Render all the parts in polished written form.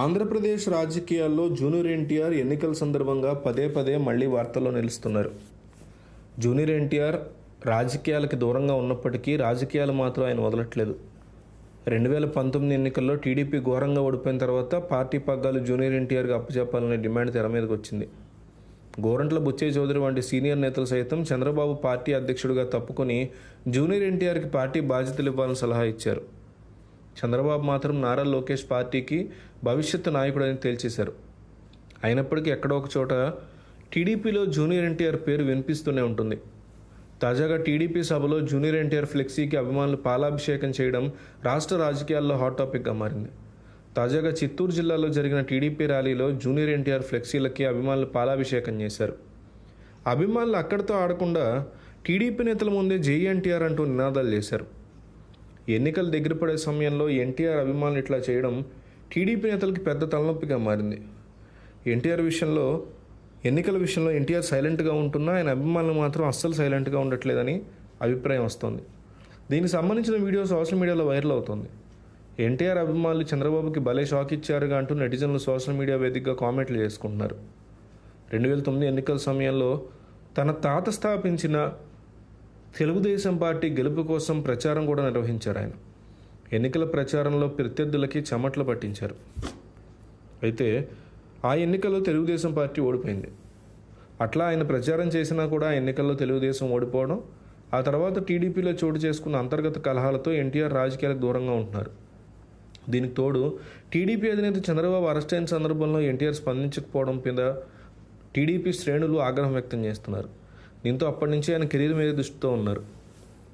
ఆంధ్రప్రదేశ్ రాజకీయాల్లో జూనియర్ ఎన్టీఆర్ ఎన్నికల సందర్భంగా పదే పదే మళ్ళీ వార్తల్లో నిలుస్తున్నారు. జూనియర్ ఎన్టీఆర్ రాజకీయాలకి దూరంగా ఉన్నప్పటికీ రాజకీయాలు మాత్రం ఆయన వదలట్లేదు. 2019 ఎన్నికల్లో టీడీపీ ఘోరంగా ఓడిపోయిన తర్వాత పార్టీ పగ్గాలు జూనియర్ ఎన్టీఆర్గా అప్పచెప్పాలనే డిమాండ్ తెర మీదకి వచ్చింది. గోరంట్ల బుచ్చయ్య చౌదరి వంటి సీనియర్ నేతలు సైతం చంద్రబాబు పార్టీ అధ్యక్షుడిగా తప్పుకొని జూనియర్ ఎన్టీఆర్కి పార్టీ బాధ్యతలు ఇవ్వాలని సలహా ఇచ్చారు. చంద్రబాబు మాత్రం నారా లోకేష్ పార్టీకి భవిష్యత్తు నాయకుడని తేల్చేశారు. అయినప్పటికీ ఎక్కడో ఒక చోట టీడీపీలో జూనియర్ ఎన్టీఆర్ పేరు వినిపిస్తూనే ఉంటుంది. తాజాగా టీడీపీ సభలో జూనియర్ ఎన్టీఆర్ ఫ్లెక్సీకి అభిమానులు పాలాభిషేకం చేయడం రాష్ట్ర రాజకీయాల్లో హాట్ టాపిక్గా మారింది. తాజాగా చిత్తూరు జిల్లాలో జరిగిన టీడీపీ ర్యాలీలో జూనియర్ ఎన్టీఆర్ ఫ్లెక్సీలకి అభిమానులు పాలాభిషేకం చేశారు. అభిమానులు అక్కడితో ఆడకుండా టీడీపీ నేతల ముందే జై ఎన్టీఆర్ అంటూ నినాదాలు చేశారు. ఎన్నికలు దగ్గర పడే సమయంలో ఎన్టీఆర్ అభిమానులు ఇట్లా చేయడం టీడీపీ నేతలకి పెద్ద తలనొప్పిగా మారింది. ఎన్నికల విషయంలో ఎన్టీఆర్ సైలెంట్గా ఉంటున్నా ఆయన అభిమానులు మాత్రం అస్సలు సైలెంట్గా ఉండట్లేదని అభిప్రాయం వస్తోంది. దీనికి సంబంధించిన వీడియో సోషల్ మీడియాలో వైరల్ అవుతోంది. ఎన్టీఆర్ అభిమానులు చంద్రబాబుకి భలే షాక్ ఇచ్చారుగా అంటూ నెటిజన్లు సోషల్ మీడియా వేదికగా కామెంట్లు చేసుకుంటున్నారు. 2009 ఎన్నికల సమయంలో తన తాత స్థాపించిన తెలుగుదేశం పార్టీ గెలుపు కోసం ప్రచారం కూడా నిర్వహించారు. ఆయన ఎన్నికల ప్రచారంలో ప్రత్యర్థులకి చెమట్లు పట్టించారు. అయితే ఆ ఎన్నికల్లో తెలుగుదేశం పార్టీ ఓడిపోయింది. అట్లా ఆయన ప్రచారం చేసినా కూడా ఆ ఎన్నికల్లో తెలుగుదేశం ఓడిపోవడం, ఆ తర్వాత టీడీపీలో చోటు చేసుకున్న అంతర్గత కలహాలతో ఎన్టీఆర్ రాజకీయాలకు దూరంగా ఉంటున్నారు. దీనికి తోడు టీడీపీ అధినేత చంద్రబాబు అరెస్ట్ అయిన సందర్భంలో ఎన్టీఆర్ స్పందించకపోవడం మీద టీడీపీ శ్రేణులు ఆగ్రహం వ్యక్తం చేస్తున్నారు. దీంతో అప్పటి నుంచి ఆయన కెరీర్ మీద దృష్టితో ఉన్నారు.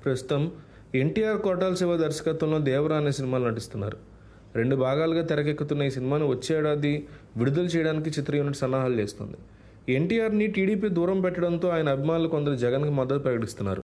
ప్రస్తుతం ఎన్టీఆర్ కోటాల శివ దర్శకత్వంలో దేవరా అనే సినిమాలు నటిస్తున్నారు. 2 భాగాలుగా తెరకెక్కుతున్న ఈ సినిమాను వచ్చే ఏడాది విడుదల చేయడానికి చిత్ర యూనిట్ సన్నాహాలు చేస్తుంది. ఎన్టీఆర్ని టీడీపీ దూరం పెట్టడంతో ఆయన అభిమానులు కొందరు జగన్కి మద్దతు ప్రకటిస్తున్నారు.